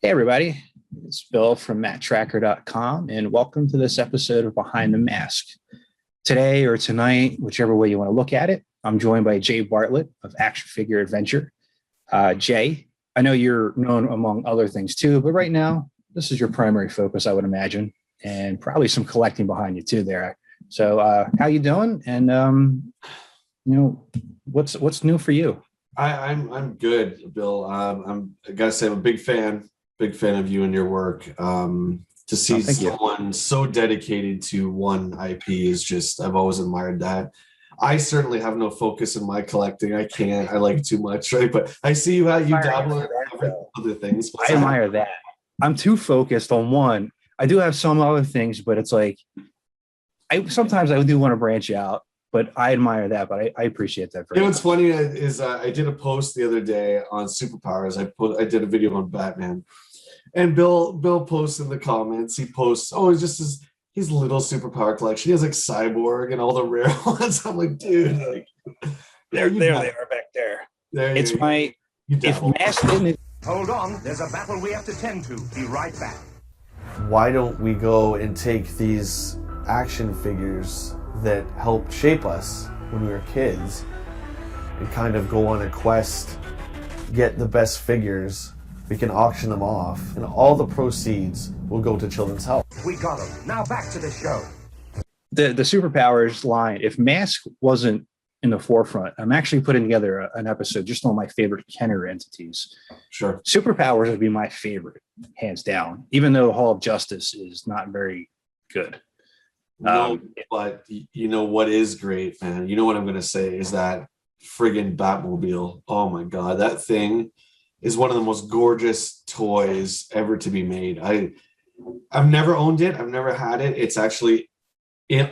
Hey, everybody. It's Bill from Matt-Trakker.com, and welcome to this episode of Behind the Mask. Today or tonight, whichever way you want to look at it, I'm joined by Jay Bartlett of Action Figure Adventure. Jay, I know you're known among other things too, but right now, this is your primary focus, I would imagine, and probably some collecting behind you too there. So how you doing? And, what's new for you? I'm good, Bill. I gotta say, I'm a big fan of you and your work. To see someone so dedicated to one IP is just, I've always admired that. I certainly have no focus in my collecting. I like too much, right? But I see how you dabble in other things. I admire that. I'm too focused on one. I do have some other things, but it's like, sometimes I do want to branch out. But I admire that, but I appreciate that. You know what's funny is I did a post the other day on Superpowers. I did a video on Batman, and Bill posts in the comments. He posts, it's just his little superpower collection. He has like Cyborg and all the rare ones. I'm like, dude, like, there they are back there. It's my. If Mask didn't. Hold on, there's a battle we have to tend to. Be right back. Why don't we go and take these action figures that helped shape us when we were kids and kind of go on a quest, get the best figures, we can auction them off, and all the proceeds will go to Children's Health. We got them. Now back to the show. The Superpowers line, if Mask wasn't in the forefront, I'm actually putting together an episode just on my favorite Kenner entities. Sure. Superpowers would be my favorite, hands down, even though Hall of Justice is not very good. No, but you know what is great, man? You know what I'm going to say is that friggin' Batmobile. Oh my God, that thing is one of the most gorgeous toys ever to be made. I've never owned it. I've never had it. It's actually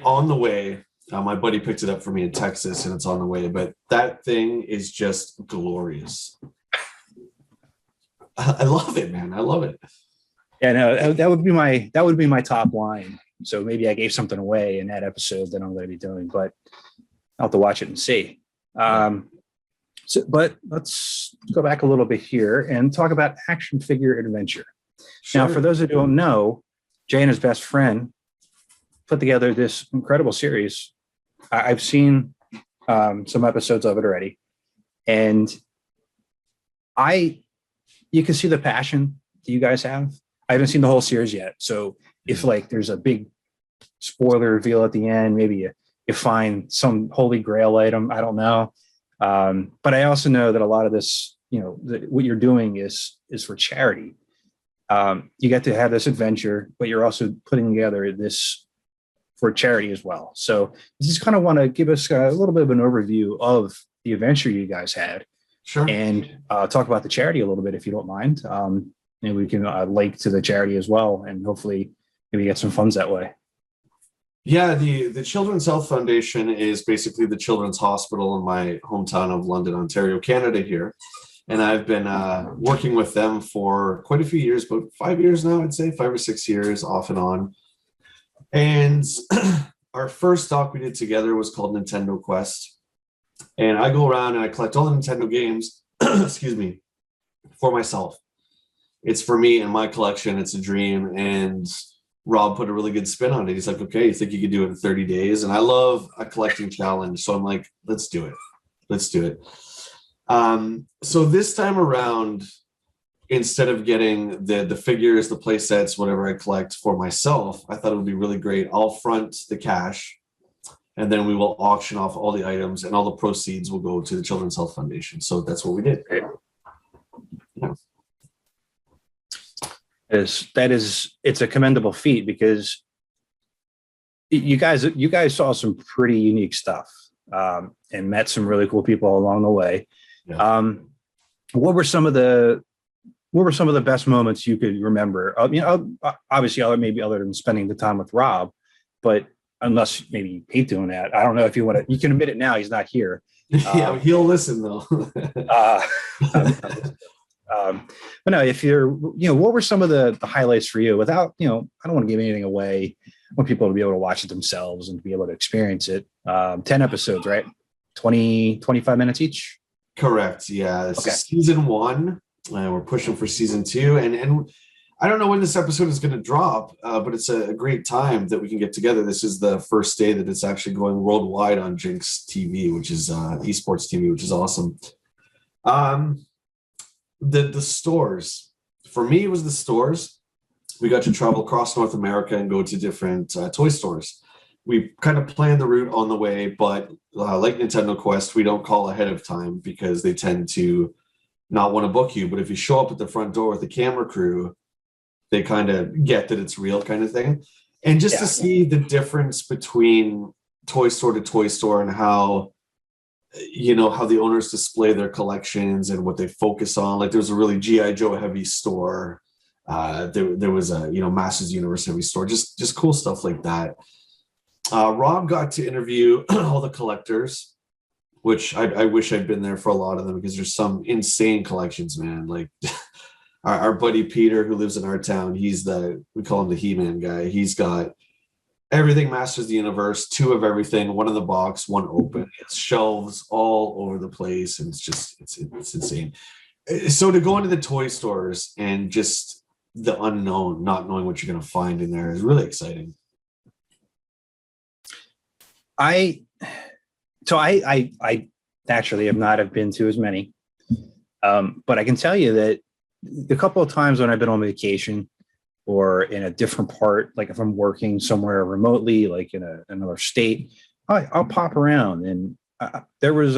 on the way. My buddy picked it up for me in Texas, and it's on the way. But that thing is just glorious. I love it, man. I love it. Yeah, no, that would be my top line. So maybe I gave something away in that episode that I'm going to be doing, but I'll have to watch it and see. But let's go back a little bit here and talk about Action Figure Adventure. Sure. Now, for those who don't know, Jay and his best friend put together this incredible series. I've seen some episodes of it already, and you can see the passion that you guys have. I haven't seen the whole series yet, so if like there's a big spoiler reveal at the end, maybe you find some holy grail item. I don't know. But I also know that a lot of this, what you're doing is for charity. You get to have this adventure, but you're also putting together this for charity as well. So I just kind of want to give us a little bit of an overview of the adventure you guys had. Sure. And talk about the charity a little bit, if you don't mind. And we can link to the charity as well, and hopefully maybe get some funds that way. Yeah, the Children's Health Foundation is basically the children's hospital in my hometown of London, Ontario, Canada here. And I've been working with them for quite a few years, about 5 years now, I'd say 5 or 6 years off and on. And our first stock we did together was called Nintendo Quest. And I go around and I collect all the Nintendo games, excuse me, for myself. It's for me and my collection. It's a dream. And Rob put a really good spin on it. He's like, okay, you think you could do it in 30 days? And I love a collecting challenge. So I'm like, let's do it. Let's do it. So this time around, instead of getting the figures, the play sets, whatever I collect for myself, I thought it would be really great. I'll front the cash, and then we will auction off all the items, and all the proceeds will go to the Children's Health Foundation. So that's what we did. Yeah. It's a commendable feat, because you guys saw some pretty unique stuff and met some really cool people along the way. Yeah. What were some of the best moments you could remember? Obviously, maybe other than spending the time with Rob, but unless maybe you hate doing that, I don't know if you want to. You can admit it now. He's not here. Yeah, he'll listen though. But no, if you're, what were some of the highlights for you? Without, I don't want to give anything away. I want people to be able to watch it themselves and to be able to experience it. 10 episodes, right? 20, 25 minutes each? Correct. Yeah. Okay. Season 1 We're pushing for season 2, and I don't know when this episode is going to drop, but it's a great time that we can get together. This is the first day that it's actually going worldwide on Jinx TV, which is esports TV, which is awesome. The stores, for me, it was the stores. We got to travel across North America and go to different toy stores. We kind of planned the route on the way, but like Nintendo Quest, we don't call ahead of time because they tend to not want to book you. But if you show up at the front door with the camera crew, they kind of get that it's real, kind of thing. And just to see the difference between toy store to toy store and how, you know, how the owners display their collections and what they focus on. Like there's a really G.I. Joe heavy store. There was a, you know, Masters Universe heavy store, just cool stuff like that. Rob got to interview all the collectors, which I wish I'd been there for a lot of them because there's some insane collections, man. Like our buddy Peter, who lives in our town, we call him the He-Man guy. He's got everything Masters of the Universe, 2 of everything, 1 in the box, 1 open. It's shelves all over the place, and it's insane. So to go into the toy stores and just the unknown, not knowing what you're going to find in there is really exciting. I naturally have been to as many, but I can tell you that the couple of times when I've been on vacation or in a different part, like if I'm working somewhere remotely, like in another state, I'll pop around. And there was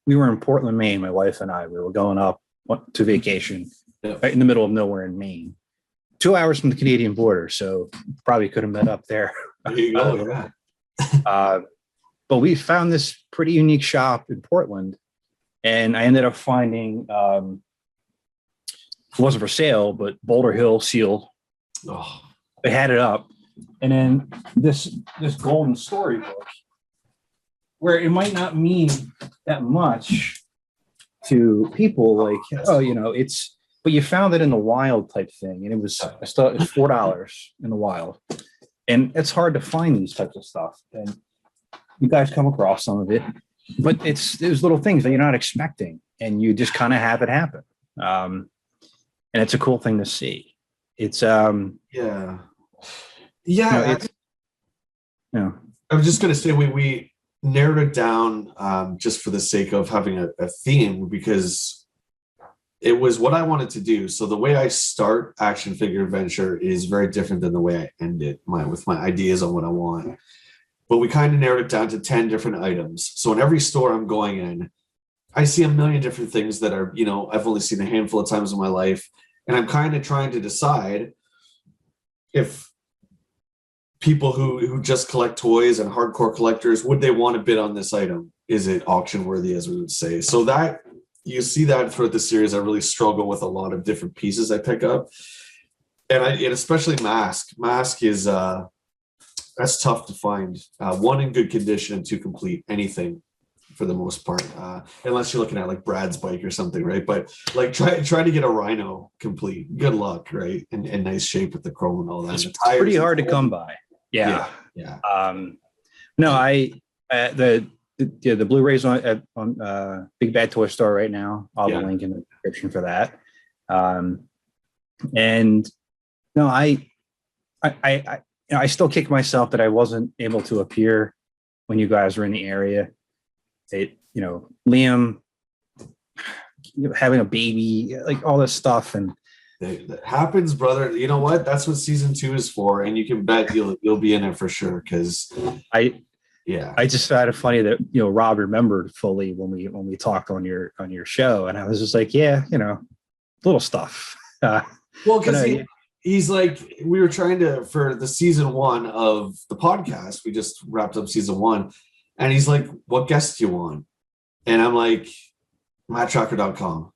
we were in Portland, Maine. My wife and I, we were going up to vacation right in the middle of nowhere in Maine, 2 hours from the Canadian border. So probably could have met up there. There you go. Yeah. But we found this pretty unique shop in Portland, and I ended up finding it wasn't for sale, but Boulder Hill sealed. Oh. They had it up, and then this golden storybook, where it might not mean that much to people, like, oh, you know, but you found it in the wild type thing, and it was $4 in the wild, and it's hard to find these types of stuff, and you guys come across some of it, but there's little things that you're not expecting, and you just kind of have it happen. And it's a cool thing to see. It's yeah. You know, I was just going to say we narrowed it down just for the sake of having a theme, because it was what I wanted to do. So the way I start Action Figure Adventure is very different than the way I end it with my ideas on what I want. But we kind of narrowed it down to 10 different items. So in every store I'm going in, I see a million different things that are, you know, I've only seen a handful of times in my life. And I'm kind of trying to decide if people who just collect toys and hardcore collectors, would they want to bid on this item? Is it auction worthy, as we would say? So that you see that throughout the series, I really struggle with a lot of different pieces I pick up. And especially Mask. Mask is, that's tough to find. 1 in good condition and 2 complete, anything for the most part, unless you're looking at like Brad's bike or something, right? But like try to get a Rhino complete. Good luck, right? And nice shape with the chrome and all that. It's pretty hard to come by. Yeah. No, the Blu-rays on Big Bad Toy Store right now. I'll have a link in the description for that. And no, I still kick myself that I wasn't able to appear when you guys were in the area. Liam having a baby, like all this stuff, and that happens, brother. You know what? That's what season 2 is for, and you can bet you'll be in it for sure. Because I just found it funny that Rob remembered fully when we talked on your show, and I was just like, little stuff. Well, because he's like, we were trying to, for the season 1 of the podcast, we just wrapped up season 1, and he's like, what guest do you want? And I'm like, Matt-Trakker.com,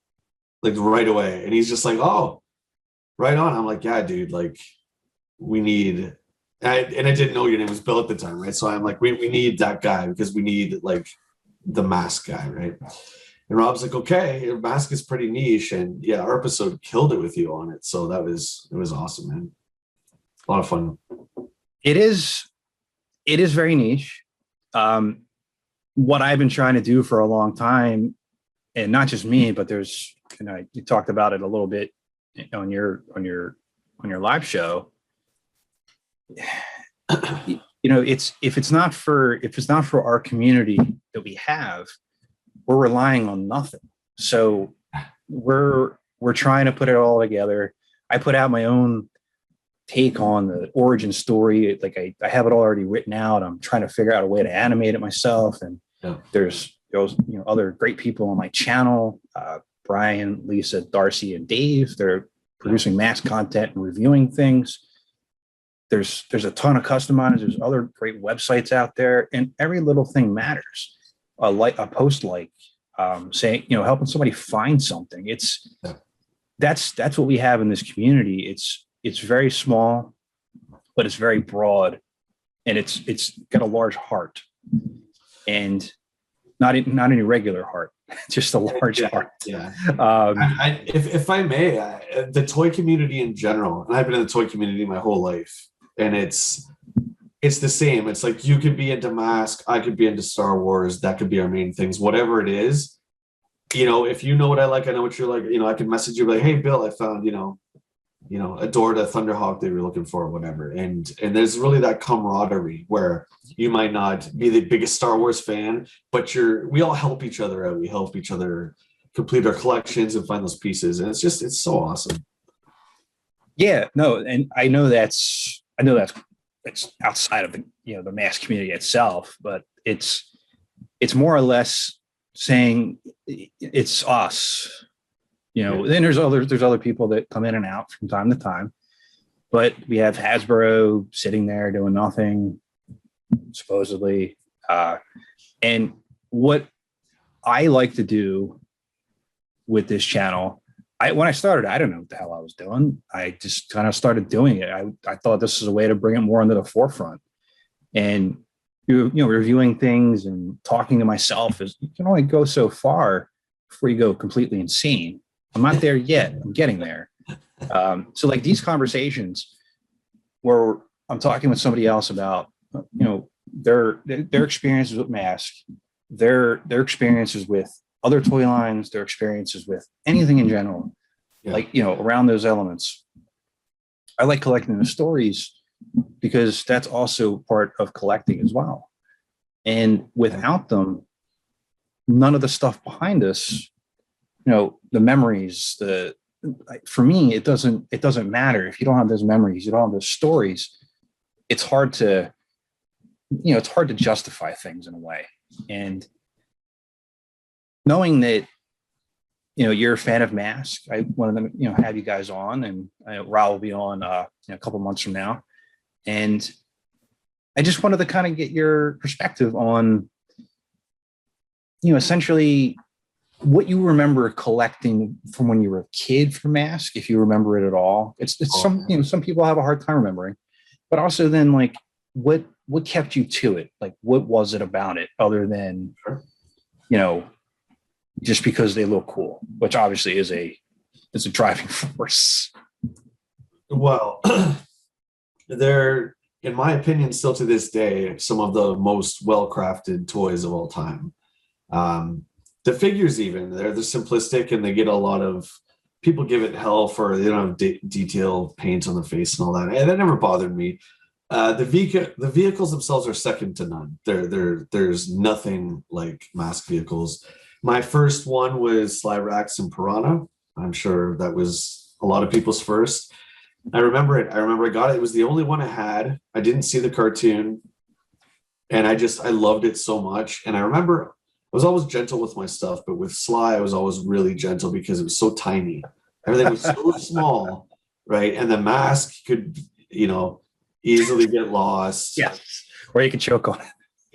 like right away. And he's just like, oh, right on. I'm like, yeah, dude, like we need, and I didn't know your name was Bill at the time, right? So I'm like, we need that guy because we need like the Mask guy, right? And Rob's like, okay, Mask is pretty niche, and yeah, our episode killed it with you on it. So it was awesome, man. A lot of fun. It is very niche. What I've been trying to do for a long time and not just me, but there's, you talked about it a little bit on your live show. It's if it's not for our community that we have, we're relying on nothing. So we're trying to put it all together. I put out my own take on the origin story. Like I have it already written out. I'm trying to figure out a way to animate it myself. And there's other great people on my channel, Brian, Lisa, Darcy, and Dave. They're producing mask content and reviewing things. There's a ton of customizers. There's other great websites out there, and every little thing matters. A post saying, helping somebody find something. That's what we have in this community. It's very small, but it's very broad, and it's got a large heart, and not an irregular heart, just a large heart. Yeah. If I may, the toy community in general, and I've been in the toy community my whole life, and it's the same. It's like you could be into Mask, I could be into Star Wars. That could be our main things. Whatever it is, if you know what I like, I know what you're like. I can message you like, hey, Bill, I found adored a Thunderhawk they were looking for, or whatever. And there's really that camaraderie where you might not be the biggest Star Wars fan, but we all help each other out. We help each other complete our collections and find those pieces. And it's so awesome. Yeah, no. And I know that's outside of the mask community itself, but it's more or less saying it's us. Then there's other people that come in and out from time to time, but we have Hasbro sitting there doing nothing, supposedly. And what I like to do with this channel, when I started, I didn't know what the hell I was doing. I just kind of started doing it. I thought this was a way to bring it more into the forefront, and reviewing things and talking to myself is, you can only go so far before you go completely insane. I'm not there yet. I'm getting there. So like these conversations where I'm talking with somebody else about, their experiences with Mask, their experiences with other toy lines, their experiences with anything in general, around those elements. I like collecting the stories because that's also part of collecting as well. And without them, none of the stuff behind us, the memories, for me, it doesn't matter if you don't have those memories, you don't have those stories. It's hard to justify things in a way. And knowing that, you're a fan of Mask, I wanted to, have you guys on, and Raul will be on a couple months from now. And I just wanted to kind of get your perspective on, essentially what you remember collecting from when you were a kid for Mask, if you remember it at all. It's some people have a hard time remembering, but also then like what kept you to it? Like, what was it about it other than, just because they look cool, which obviously is a driving force. Well, they're, in my opinion, still to this day, some of the most well-crafted toys of all time. The figures, even, they're simplistic, and they get a lot of people give it hell for they don't have detail paint on the face and all that. And that never bothered me. The vehicles themselves are second to none. There's nothing like Mask vehicles. My first one was Slyrax and Piranha. I'm sure that was a lot of people's first. I remember it. I got it. It was the only one I had. I didn't see the cartoon, and I loved it so much. And I remember I was always gentle with my stuff, but with Sly, I was always really gentle because it was so tiny. Everything was so small, right? And the Mask could, easily get lost. Yes, or you could choke on it.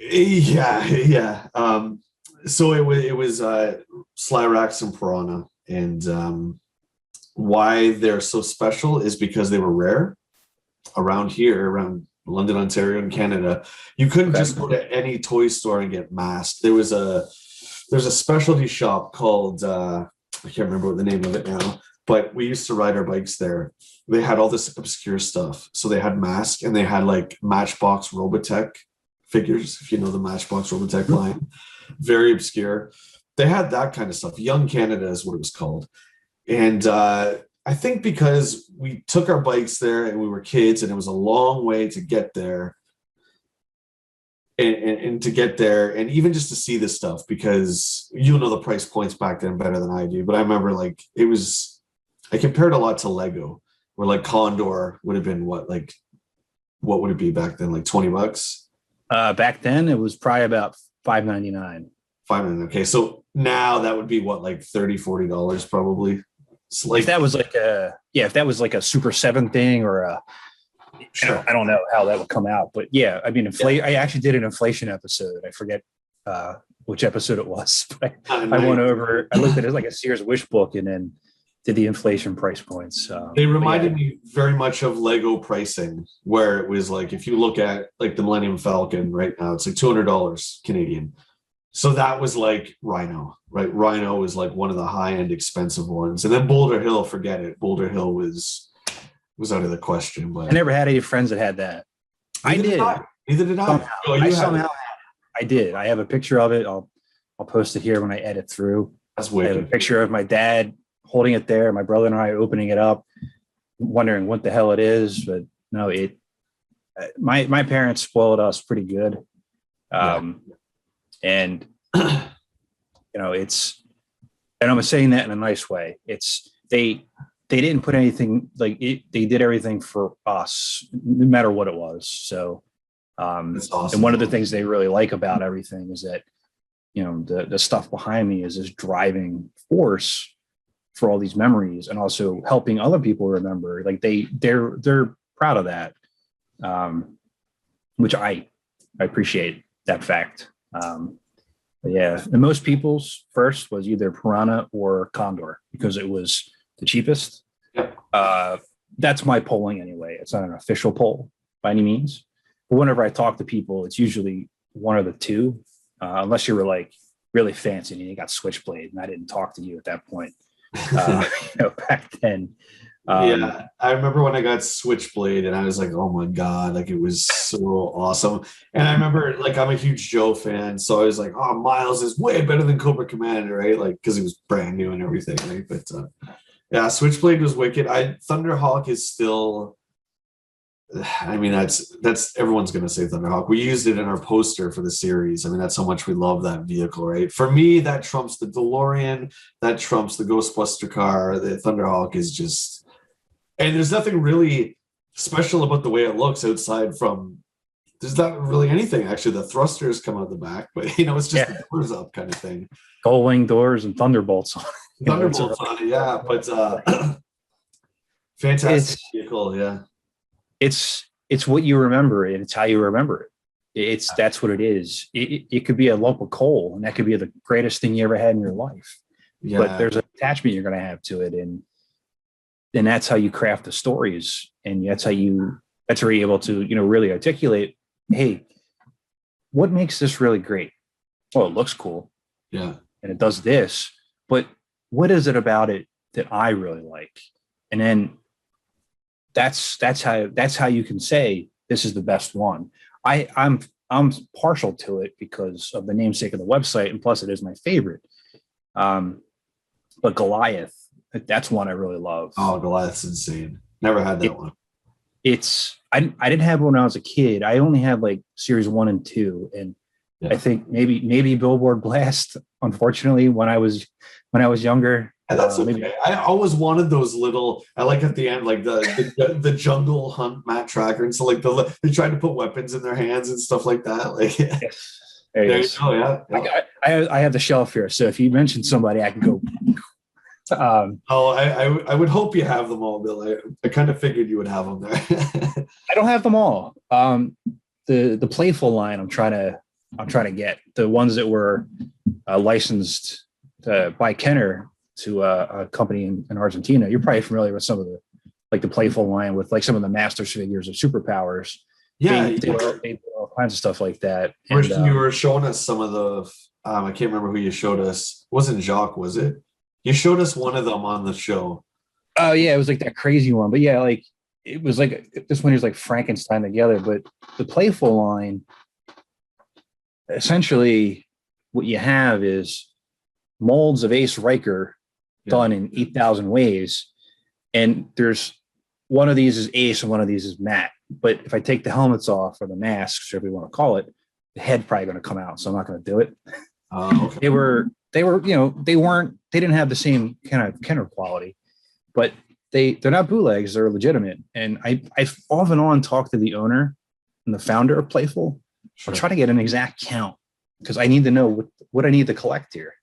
Yeah. So it was Slyrax and Piranha, and why they're so special is because they were rare around here, around London, Ontario, and Canada. You couldn't just go to any toy store and get Masked. There's a specialty shop called I can't remember what the name of it now, but we used to ride our bikes there. They had all this obscure stuff. So they had Mask, and they had like Matchbox Robotech figures, if you know the Matchbox Robotech line. Very obscure. they had that kind of stuff. Young Canada is what it was called. And I think because we took our bikes there and we were kids and it was a long way to get there and to get there and even just to see this stuff, because you know the price points back then better than I do. But I remember like I compared a lot to Lego, where like Condor would have been what would it be back then? Like $20? Back then it was probably about $5.99. $5. Okay. So now that would be what, like $30-$40 probably. If that was like a Super 7 thing or a, Sure. I don't know how that would come out, but yeah, I mean, I actually did an inflation episode. I forget which episode it was, but I went over, I looked at it like a Sears wish book and then did the inflation price points. They reminded me very much of Lego pricing, where it was like, if you look at like the Millennium Falcon right now, it's like $200 Canadian. So that was like Rhino, right? Rhino was like one of the high-end expensive ones. And then Boulder Hill, forget it. Boulder Hill was out of the question. But I never had any friends that had that. I did. Neither did I. Somehow. Oh, you I had somehow it. I did. I have a picture of it. I'll post it here when I edit through. That's I have a wicked. picture of my dad holding it there, my brother and I opening it up, wondering what the hell it is. But no, my parents spoiled us pretty good. And and I'm saying that in a nice way. They didn't put anything they did everything for us, no matter what it was. So, That's awesome. and one of the things they really like about everything is that, the stuff behind me is this driving force for all these memories and also helping other people remember. Like they're proud of that, which I appreciate that fact. But yeah, and most people's first was either Piranha or Condor because it was the cheapest. Yep. That's my polling anyway. It's not an official poll by any means. But whenever I talk to people, it's usually one of the two, unless you were like really fancy and you got Switchblade, and I didn't talk to you at that point. Back then. Yeah, I remember when I got Switchblade and I was like, oh my God, like it was so awesome. And I remember like I'm a huge Joe fan, so I was like, oh, Miles is way better than Cobra Commander, right? Like because he was brand new and everything, right? But yeah, Switchblade was wicked. Thunderhawk is still, I mean, that's everyone's gonna say Thunderhawk. We used it in our poster for the series. I mean, that's how much we love that vehicle, right? For me, that trumps the DeLorean, that trumps the Ghostbuster car. The Thunderhawk is just. And there's nothing really special about the way it looks outside from, there's not really anything. Actually, the thrusters come out the back, but it's just the doors up kind of thing. Gull wing doors and thunderbolts on it. Thunderbolts on it, yeah. But fantastic vehicle, yeah. It's what you remember and it's how you remember it. That's what it is. It could be a lump of coal and that could be the greatest thing you ever had in your life. Yeah. But there's an attachment you're going to have to it. And that's how you craft the stories, and that's where you're able to, really articulate, hey, what makes this really great? Oh, it looks cool. Yeah. And it does this, but what is it about it that I really like? And then that's how you can say this is the best one. I'm partial to it because of the namesake of the website, and plus it is my favorite. But Goliath, that's one I really love. Oh, Goliath's insane. Never had that one. I didn't have one when I was a kid. I only had like series 1 and 2, and I think maybe Billboard Blast. Unfortunately, when I was younger, and that's okay. Maybe. I always wanted those little. I like at the end, like the jungle hunt Matt-Trakker, and so like they tried to put weapons in their hands and stuff like that. Like, yes. There you go. Yeah. I have the shelf here, so if you mention somebody, I can go. I would hope you have them all, Bill. I kind of figured you would have them there. I don't have them all. The playful line I'm trying to get the ones that were licensed by Kenner to a company in Argentina. You're probably familiar with some of the playful line with like some of the Masters figures of Superpowers. Yeah, they did all kinds of stuff like that. And, you were showing us some of the. I can't remember who you showed us. It wasn't Jacques, was it? You showed us one of them on the show. Oh yeah, it was like that crazy one. But yeah, like it was like this one is like Frankenstein together. But the playful line, essentially, what you have is molds of Ace Riker Yeah. done in 8,000 ways. And there's one of these is Ace and one of these is Matt. But if I take the helmets off or the masks, whatever you want to call it, the head probably going to come out. So I'm not going to do it. Okay. They were, they didn't have the same kind of quality, but they're not bootlegs. They're legitimate. And I've off and on talked to the owner and the founder of Playful. Sure. I'll try to get an exact count because I need to know what I need to collect here.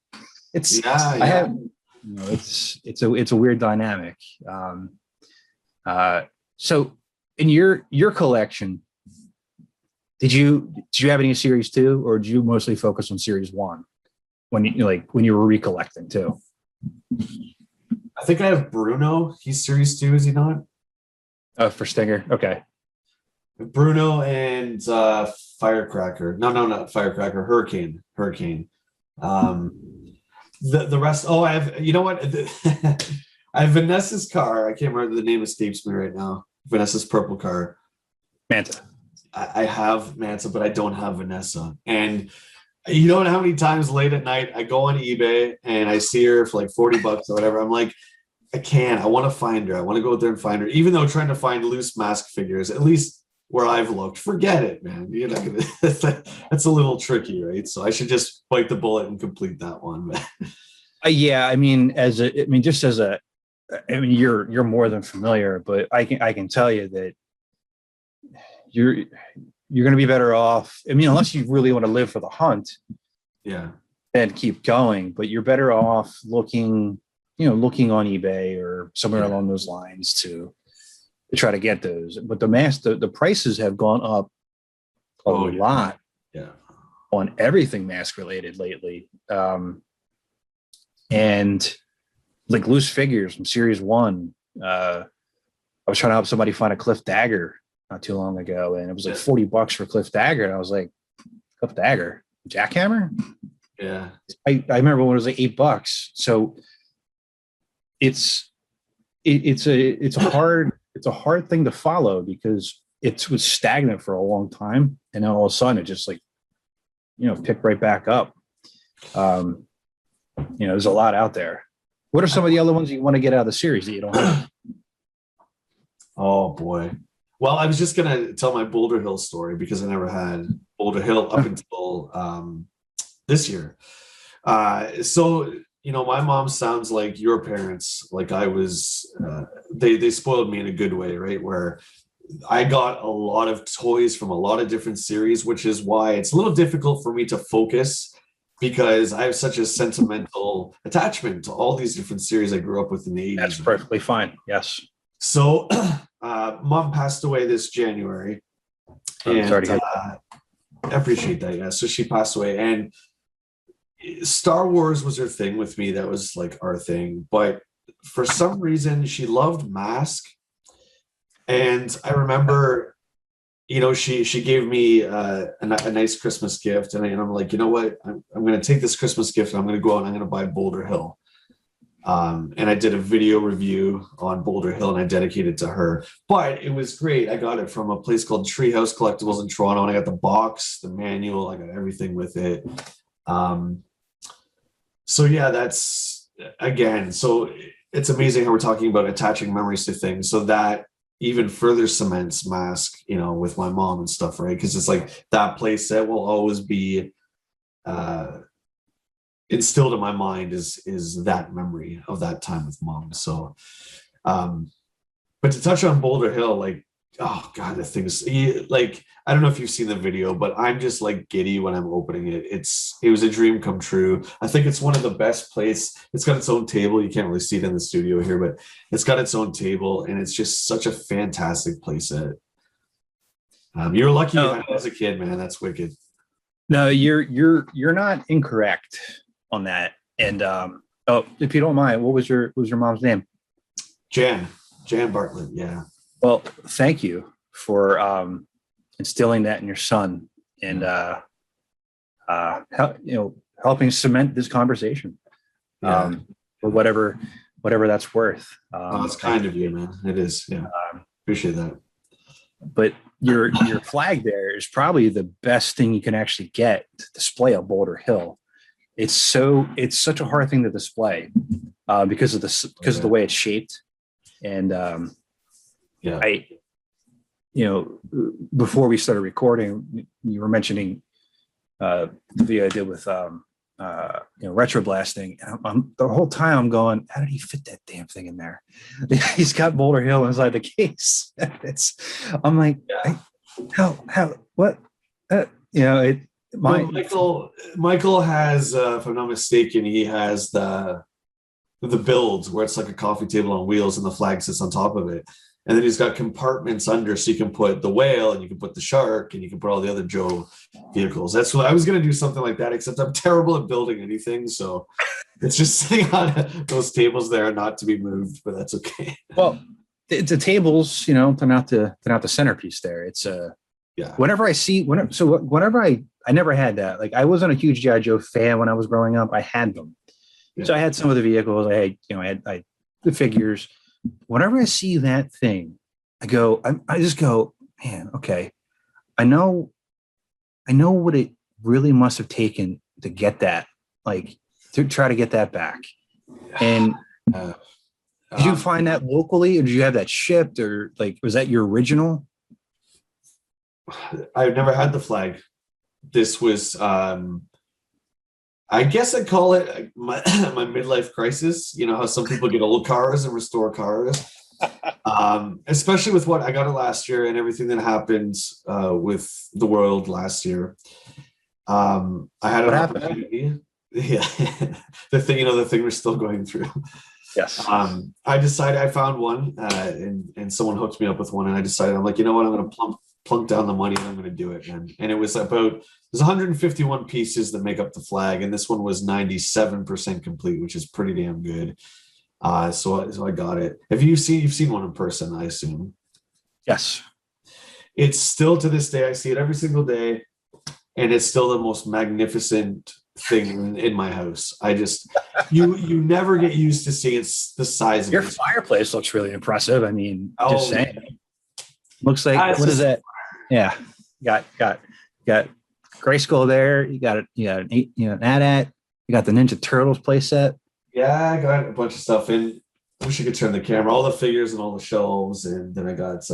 I have, it's a weird dynamic. So in your collection, did you have any series 2, or did you mostly focus on series 1 when you were recollecting too? I think I have Bruno. He's series 2, is he not? For Stinger. Okay. Bruno and Firecracker. No, not Firecracker. Hurricane. The rest. Oh, I have. You know what? I have Vanessa's car. I can't remember, the name escapes me right now. Vanessa's purple car. Manta. I have Manta, but I don't have Vanessa. And you know how many times late at night I go on eBay and I see her for like $40 or whatever. I'm like, I want to find her. I want to go out there and find her. Even though trying to find loose mask figures, at least where I've looked, forget it, man. You're not gonna. That's a little tricky, right? So I should just bite the bullet and complete that one. Yeah, you're more than familiar, but I can tell you that you're going to be better off. I mean, unless you really want to live for the hunt, yeah, then keep going. But you're better off looking on eBay or somewhere along those lines to try to get those. But the prices have gone up a lot, on everything mask related lately, and like loose figures from series 1. I was trying to help somebody find a Cliff Dagger not too long ago, and it was like $40 for Cliff Dagger, and I was like, Cliff Dagger, Jackhammer? Yeah. I remember when it was like $8. So it's a hard thing to follow because it was stagnant for a long time, and then all of a sudden it just picked right back up. There's a lot out there. What are some of the other ones you want to get out of the series that you don't have? Oh boy. Well, I was just gonna tell my Boulder Hill story because I never had Boulder Hill up until this year. So my mom sounds like your parents. Like I was, they spoiled me in a good way, right? Where I got a lot of toys from a lot of different series, which is why it's a little difficult for me to focus because I have such a sentimental attachment to all these different series I grew up with in the 80s. That's perfectly fine. Yes. So mom passed away this January. And sorry to hear I appreciate that. Yeah. So she passed away, and Star Wars was her thing with me. That was like our thing. But for some reason, she loved Mask. And I remember, she gave me a nice Christmas gift. And I'm like, you know what? I'm going to take this Christmas gift and I'm going to go out and I'm going to buy Boulder Hill. And I did a video review on Boulder Hill and I dedicated it to her. But it was great. I got it from a place called Treehouse Collectibles in Toronto. And I got the box, the manual. I got everything with it. So yeah, that's again, so it's amazing how we're talking about attaching memories to things. So that even further cements Mask, with my mom and stuff, right? Because it's like that play set will always be instilled in my mind is that memory of that time with mom. So, but to touch on Boulder Hill, like, oh God, the thing's like, I don't know if you've seen the video, but I'm just like giddy when I'm opening it. It was a dream come true. I think it's one of the best plates. It's got its own table. You can't really see it in the studio here, but it's got its own table and it's just such a fantastic play set. You're lucky you had it as a kid, man. That's wicked. No, you're not incorrect on that. And if you don't mind, what was your mom's name? Jan Bartlett. Yeah. Well, thank you for instilling that in your son and helping cement this conversation for whatever that's worth. It's kind of you, man. It is. Yeah. Appreciate that. But your flag there is probably the best thing you can actually get to display on Boulder Hill. it's such a hard thing to display because of the way it's shaped. And before we started recording, you were mentioning the video I did with retro blasting. The whole time I'm going, how did he fit that damn thing in there? He's got Boulder Hill inside the case. I'm like, how what? Michael has, if I'm not mistaken, he has the builds where it's like a coffee table on wheels and the flag sits on top of it. And then he's got compartments under, so you can put the whale and you can put the shark and you can put all the other Joe vehicles. That's what I was going to do, something like that, except I'm terrible at building anything. So it's just sitting on those tables there, not to be moved, but that's okay. Well, the tables, they're not the centerpiece there. It's whenever I never had that. Like, I wasn't a huge G.I. Joe fan when I was growing up. I had them. Yeah. So I had some of the vehicles. I had the figures. Whenever I see that thing, I just go, man, okay. I know what it really must have taken to get that, like, to try to get that back. And did you find that locally, or did you have that shipped, or like, was that your original? I've never had the flag. This was, I guess I call it my midlife crisis. You know how some people get old cars and restore cars, especially with what I got it last year and everything that happened with the world last year. I had an opportunity. Yeah, the thing we're still going through. Yes. I decided, I found one, and someone hooked me up with one, and I decided, I'm like, you know what, I'm going to plunk down the money and I'm going to do it. And it was there's 151 pieces that make up the flag, and this one was 97% complete, which is pretty damn good. So I got it. You've seen one in person, I assume? Yes. It's still, to this day, I see it every single day, and it's still the most magnificent thing in my house. I just you never get used to seeing the size of your fireplace. Looks really impressive. I mean, just saying. Man. Looks like what is that? Yeah, got Grayskull there. You got an AT-AT. You got the Ninja Turtles playset. Yeah, I got a bunch of stuff in. I wish I could turn the camera. All the figures and all the shelves, and then I got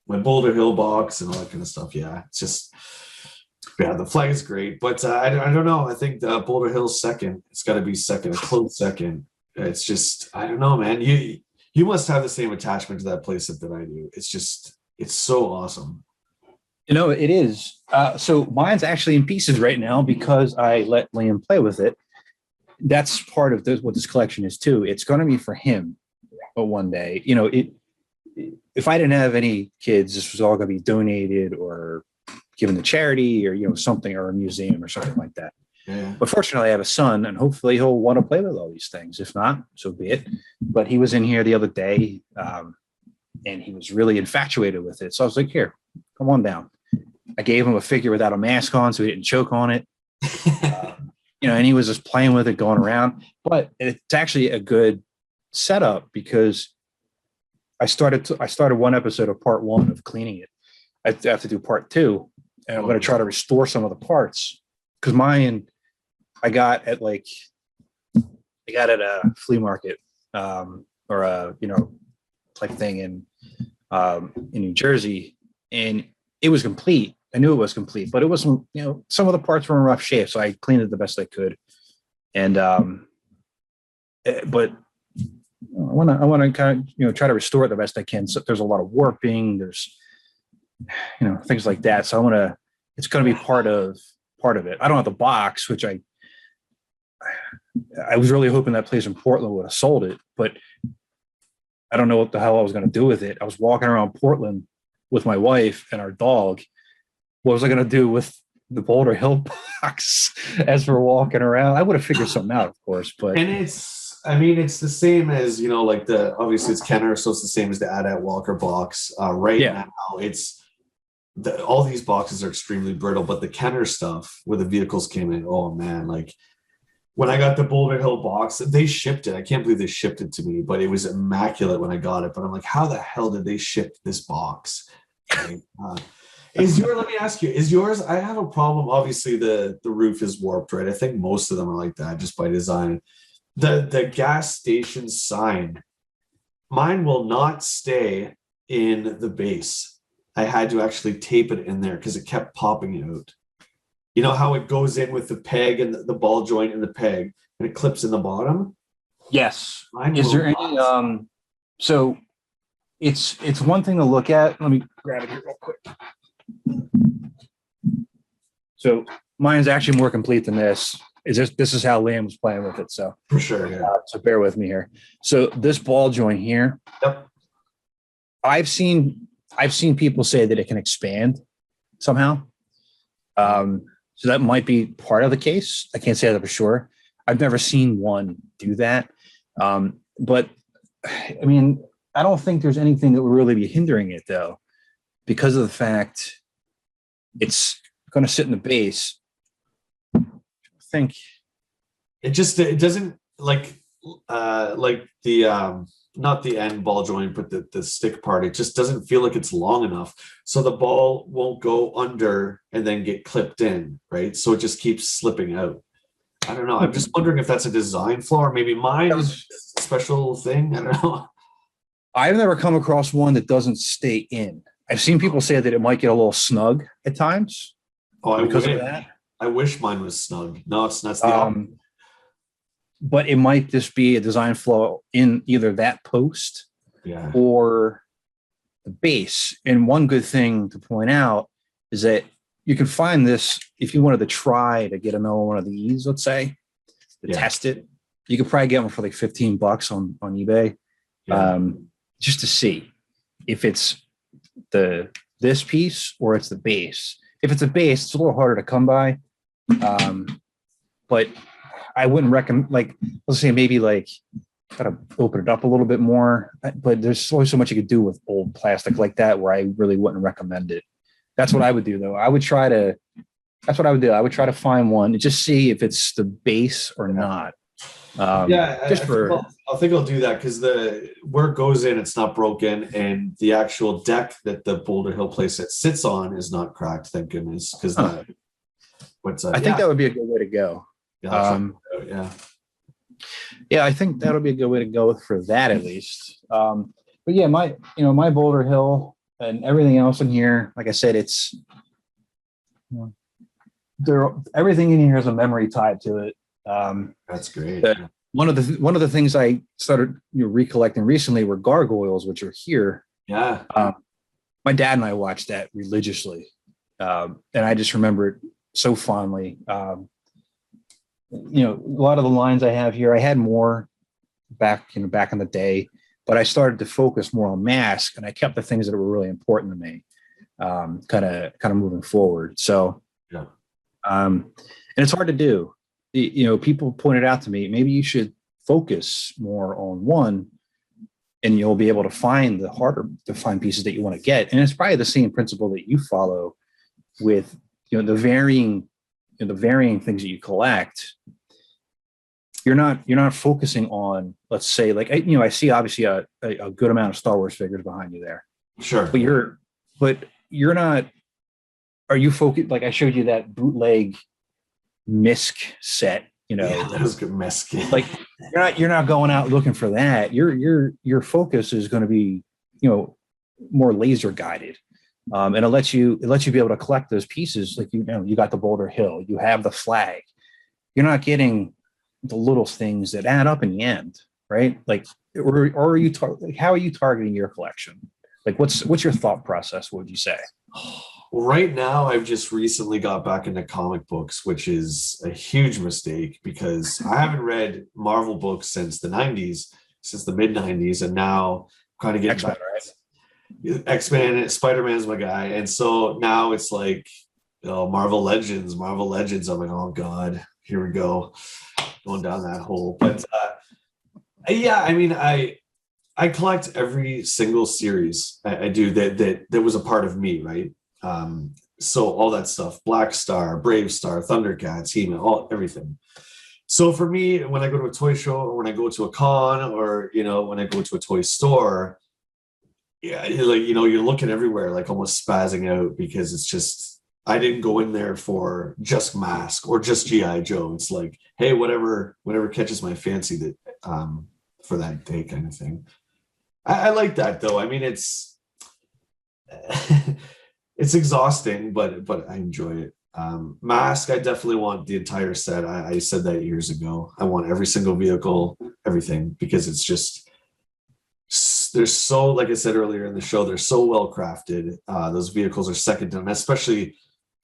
my Boulder Hill box and all that kind of stuff. Yeah, it's just, the flag is great, but I don't know. I think Boulder Hill's second. It's got to be second, a close second. It's just, I don't know, man. You must have the same attachment to that playset that I do. It's so awesome. It is. So mine's actually in pieces right now because I let Liam play with it. That's part of what this collection is too. It's going to be for him, but one day, if I didn't have any kids, this was all going to be donated or given to charity or, something, or a museum or something like that. Yeah. But fortunately I have a son, and hopefully he'll want to play with all these things. If not, so be it. But he was in here the other day, and he was really infatuated with it. So I was like, here, come on down. I gave him a figure without a mask on so he didn't choke on it. And he was just playing with it, going around. But it's actually a good setup because I started one episode of part 1 of cleaning it. I have to do part 2, and I'm going to try to restore some of the parts, because mine I got at a flea market or a type thing in New Jersey, and it was complete. I knew it was complete, but it wasn't, some of the parts were in rough shape. So I cleaned it the best I could. And, but I want to kind of, try to restore it the best I can. So there's a lot of warping, there's, things like that. So it's going to be part of it. I don't have the box, which I was really hoping that place in Portland would have sold it, but I don't know what the hell I was going to do with it. I was walking around Portland with my wife and our dog. What was I going to do with the Boulder Hill box as we're walking around? I would have figured something out, of course, but. And it's the same as, obviously it's Kenner, so it's the same as the AT-AT Walker box. Now, it's all these boxes are extremely brittle, but the Kenner stuff where the vehicles came in, oh man, like when I got the Boulder Hill box, they shipped it. I can't believe they shipped it to me, but it was immaculate when I got it. But I'm like, how the hell did they ship this box? Let me ask you, is yours, I have a problem. Obviously the roof is warped, right? I think most of them are like that just by design. The gas station sign, mine will not stay in the base. I had to actually tape it in there because it kept popping out. You know how it goes in with the peg and the ball joint and the peg, and it clips in the bottom? Yes. Mine Is will there any not. so it's one thing to look at. Let me grab it here real quick. So mine's actually more complete than this. This is how Liam was playing with it. So For sure, yeah. so bear with me here. So this ball joint here, Yep. I've seen people say that it can expand somehow. So that might be part of the case. I can't say that for sure. I've never seen one do that. But I mean, I don't think there's anything that would really be hindering it though, because of the fact it's going to sit in the base. I think It doesn't like the not the end ball joint, but the stick part. It just doesn't feel like it's long enough, so the ball won't go under and then get clipped in, right? So it just keeps slipping out. I don't know. I'm just wondering if that's a design flaw, or maybe mine is a special thing. I don't know. I've never come across one that doesn't stay in. I've seen people say that it might get a little snug at times Oh, because of that. I wish mine was snug. No, it's not. The But it might just be a design flaw in either that post yeah. or the base. And one good thing to point out is that you can find this if you wanted to try to get another one of these, let's say, to test it. You could probably get one for like $15 on eBay, just to see if it's this piece or it's the base. If it's a base, it's a little harder to come by. But I wouldn't recommend, like, let's say maybe like gotta open it up a little bit more, but there's only so much you could do with old plastic like that where I really wouldn't recommend it. That's what I would do though. I would try to find one and just see if it's the base or not. I think I'll do that because where it goes in, it's not broken, and the actual deck that the Boulder Hill playset sits on is not cracked. Thank goodness, because I think that would be a good way to go. Yeah, I think that'll be a good way to go for that at least. But yeah, my Boulder Hill and everything else in here, like I said, it's everything in here has a memory tied to it. That's great. One of the things I started recollecting recently were gargoyles, which are here. Yeah. My dad and I watched that religiously, and I just remember it so fondly. A lot of the lines I have here, I had more back in the day, but I started to focus more on mask, and I kept the things that were really important to me, kind of moving forward. So, and it's hard to do. People pointed out to me, maybe you should focus more on one, and you'll be able to find the harder to find pieces that you want to get. And it's probably the same principle that you follow with the varying things that you collect. You're not focusing on, let's say, like I see obviously a good amount of Star Wars figures behind you there. Sure. But you're not. Are you focused? Like I showed you that bootleg misc set. That was good misc. Like you're not going out looking for that. Your focus is going to be more laser guided. And it lets you be able to collect those pieces. Like you got the Boulder Hill, you have the flag. You're not getting the little things that add up in the end, right? Like, or are you how are you targeting your collection? Like, what's your thought process? What would you say? Right now, I've just recently got back into comic books, which is a huge mistake because I haven't read Marvel books since the mid 90s, and now kind of getting back. X-Men, Spider-Man's my guy, and so now it's like Marvel Legends. I'm like, oh god, here we go, going down that hole. But I mean, I collect every single series I do that was a part of me, right? So all that stuff, Black Star, Brave Star, Thundercats, He-Man, everything. So for me, when I go to a toy show or when I go to a con or when I go to a toy store, yeah, like, you're looking everywhere, like almost spazzing out because it's just, I didn't go in there for just Mask or just GI Joe. It's like, hey, whatever catches my fancy that for that day kind of thing. I like that though. I mean, it's it's exhausting, but I enjoy it. Mask, I definitely want the entire set. I said that years ago. I want every single vehicle, everything, because it's just, they're so, like I said earlier in the show, they're so well crafted. Those vehicles are second to none, especially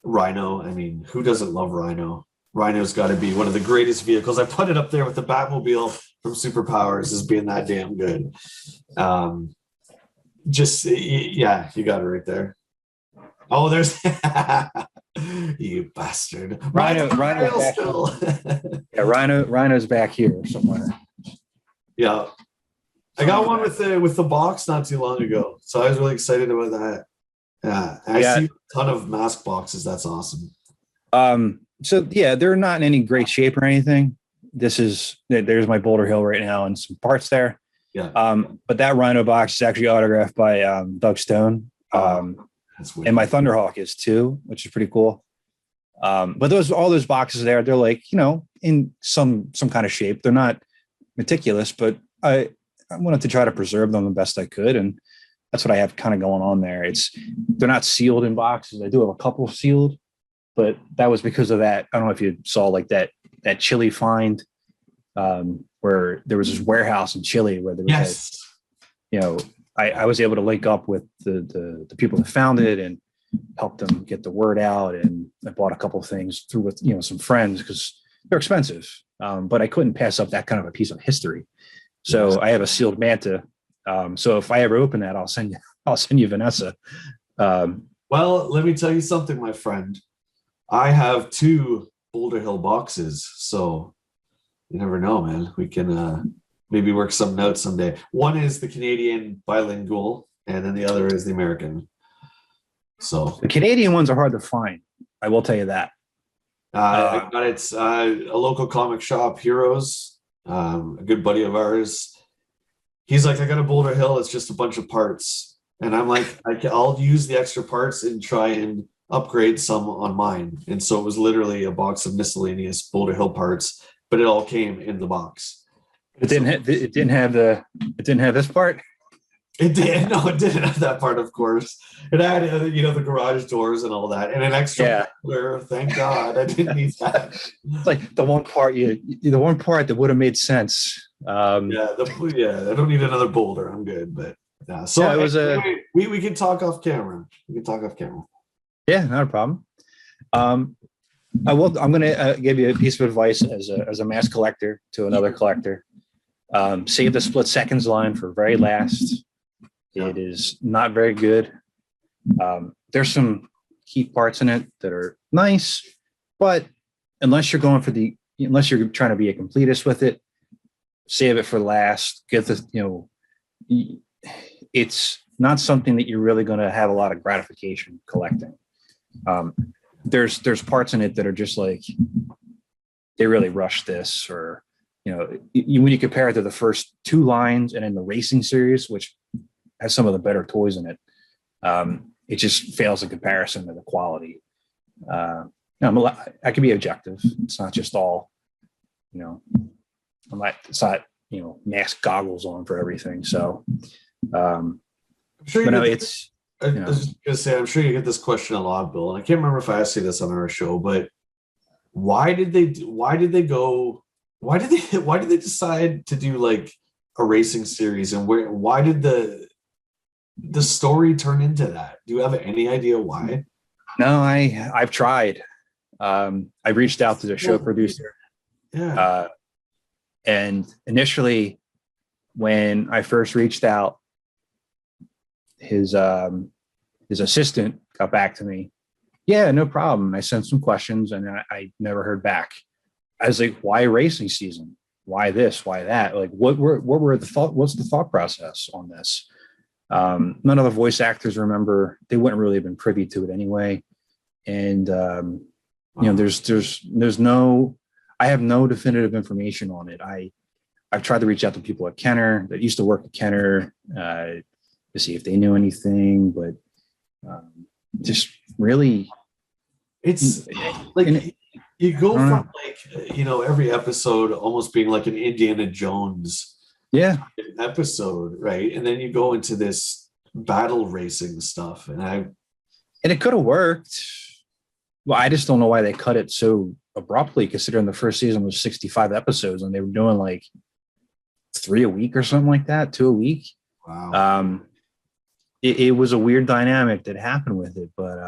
Rhino. I mean, who doesn't love Rhino? Rhino's got to be one of the greatest vehicles. I put it up there with the Batmobile from Superpowers as being that damn good. Yeah, you got it right there. Oh, there's you bastard. Rhino's back. Still. Yeah, Rhino's back here somewhere. Yeah. I got one with the box not too long ago. So I was really excited about that. Yeah. I see a ton of Mask boxes. That's awesome. So yeah, they're not in any great shape or anything. There's my Boulder Hill right now and some parts there. Yeah. But that Rhino box is actually autographed by Doug Stone. And my Thunderhawk is too, which is pretty cool. But all those boxes there, they're like, in some kind of shape. They're not meticulous, but I wanted to try to preserve them the best I could. And that's what I have kind of going on there. They're not sealed in boxes. I do have a couple sealed, but that was because of that. I don't know if you saw like that Chile find, where there was this warehouse in Chile where there was, I was able to link up with the people that found it and help them get the word out. And I bought a couple of things through with, some friends because they're expensive. But I couldn't pass up that kind of a piece of history. So I have a sealed Manta. So if I ever open that, I'll send you Vanessa. Well, let me tell you something, my friend. I have 2 Boulder Hill boxes, so you never know, man. We can maybe work something out someday. One is the Canadian bilingual, and then the other is the American. So the Canadian ones are hard to find. I will tell you that. I got it. A local comic shop, Heroes. A good buddy of ours. He's like, I got a Boulder Hill. It's just a bunch of parts, and I'm like, I'll use the extra parts and try and upgrade some on mine. And so it was literally a box of miscellaneous Boulder Hill parts, but it all came in the box. It didn't have this part. It did. No, it didn't have that part, of course. It had, the garage doors and all that, and an extra boiler. Thank God, I didn't need that. It's like the one part that would have made sense. I don't need another boulder. I'm good, but so it was we can talk off camera. Yeah, not a problem. I'm going to give you a piece of advice as a mass collector to another collector. Save the split seconds line for very last. Yeah. It is not very good. There's some key parts in it that are nice, but unless you're trying to be a completist with it, save it for last. It's not something that you're really going to have a lot of gratification collecting. There's parts in it that are just like, they really rushed this, or, when you compare it to the first 2 lines and in the racing series, which has some of the better toys in it, it just fails in comparison to the quality. I can be objective. It's not just all, it's not, mask goggles on for everything. So, I'm sure I was just gonna say, I'm sure you get this question a lot, Bill, and I can't remember if I asked you this on our show, but why did they decide to do like a racing series, and why did the story turn into that? Do you have any idea why? No, I've tried. I reached out to the show producer. Yeah. And initially when I first reached out, his assistant got back to me. Yeah, no problem. I sent some questions and I never heard back. I was like, why racing season? Why this? Why that? Like, what's the thought process on this? None of the voice actors remember. They wouldn't really have been privy to it anyway. And, I have no definitive information on it. I've tried to reach out to people at Kenner that used to work at Kenner. to see if they knew anything, but just really, It's like you go from like, every episode almost being like an Indiana Jones episode, right? And then you go into this battle racing stuff, and it could have worked. Well, I just don't know why they cut it so abruptly, considering the first season was 65 episodes and they were doing like 3 a week or something like that, 2 a week. Wow. It was a weird dynamic that happened with it, but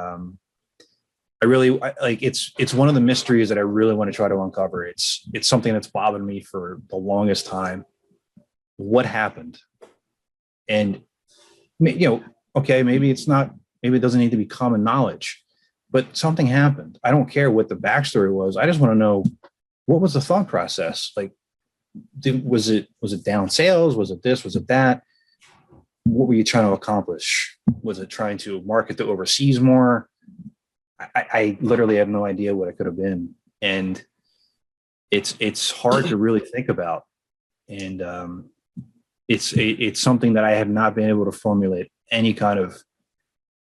I really like it's one of the mysteries that I really want to try to uncover. It's something that's bothered me for the longest time. What happened? And okay, maybe it doesn't need to be common knowledge, but something happened. I don't care what the backstory was. I just want to know, what was the thought process? Like, was it down sales? Was it this? Was it that? What were you trying to accomplish? Was it trying to market to overseas more? I literally have no idea what it could have been. And it's hard to really think about. And it's something that I have not been able to formulate any kind of,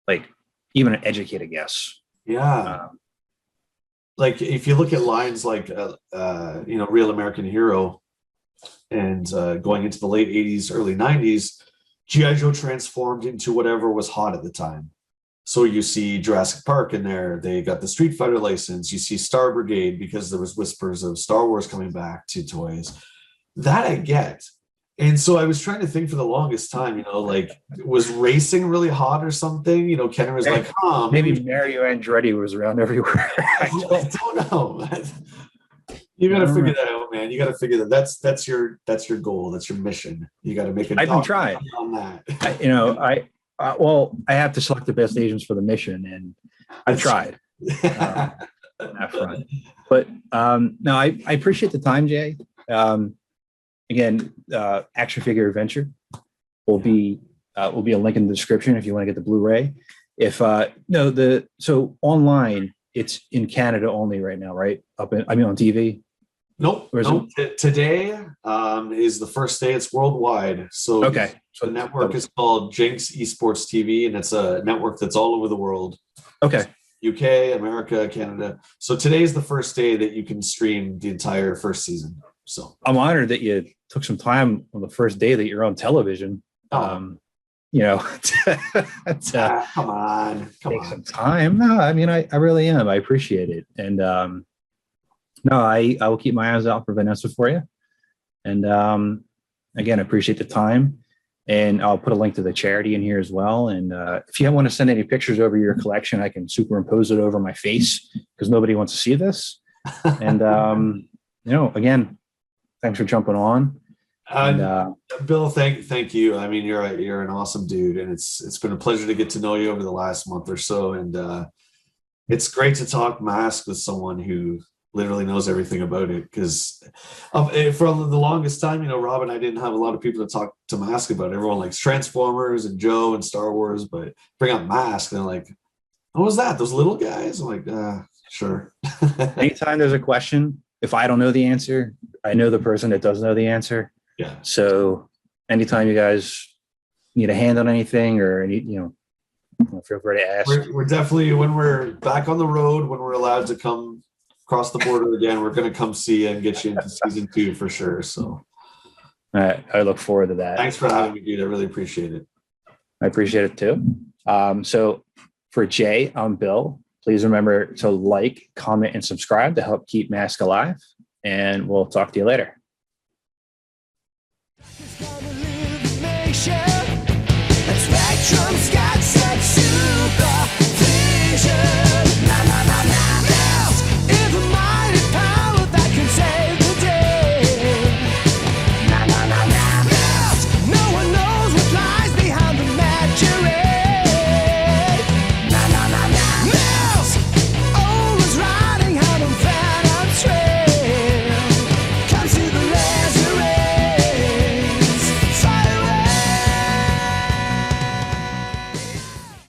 like, even an educated guess. Yeah. Like if you look at lines like, Real American Hero, and going into the late 80s, early 90s, G.I. Joe transformed into whatever was hot at the time. So you see Jurassic Park in there. They got the Street Fighter license. You see Star Brigade because there was whispers of Star Wars coming back to toys. That I get. And so I was trying to think for the longest time, like, was racing really hot or something? Kenner was like, maybe Mario Andretti was around everywhere. I don't know. You got to figure that out, man. You got to figure that. That's your goal. That's your mission. You got to make it. I've been trying on that. I have to select the best agents for the mission, and I've tried on that front. But no, I appreciate the time, Jay. Again, Action Figure Adventure will be a link in the description if you want to get the Blu-ray. So online, it's in Canada only right now, right? On TV. Nope. Today is the first day. It's worldwide. So okay. So the network is called Jinx Esports TV, and it's a network that's all over the world. Okay. UK, America, Canada. So today is the first day that you can stream the entire first season. So I'm honored that you took some time on the first day that you're on television. Come on. Some time. No, I mean, I really am. I appreciate it. And I will keep my eyes out for Vanessa for you. And again, I appreciate the time. And I'll put a link to the charity in here as well. And if you want to send any pictures over your collection, I can superimpose it over my face because nobody wants to see this. And again, thanks for jumping on. And, Bill, thank you. I mean, you're an awesome dude, and it's been a pleasure to get to know you over the last month or so. And it's great to talk mask with someone who literally knows everything about it. Because for the longest time, Rob and I didn't have a lot of people to talk to Mask about. Everyone likes Transformers and Joe and Star Wars, but bring up Mask, and they're like, "What was that? Those little guys?" I'm like, sure. Anytime there's a question, if I don't know the answer, I know the person that does know the answer. Yeah. So anytime you guys need a hand on anything or any, feel free to ask. We're definitely, when we're back on the road, when we're allowed to come across the border again, we're going to come see you and get you into season 2 for sure. So I look forward to that. Thanks for having me, dude. I really appreciate it. I appreciate it too. So for Jay, I'm Bill. Please remember to like, comment, and subscribe to help keep Mask alive. And we'll talk to you later. Spectrum's got such super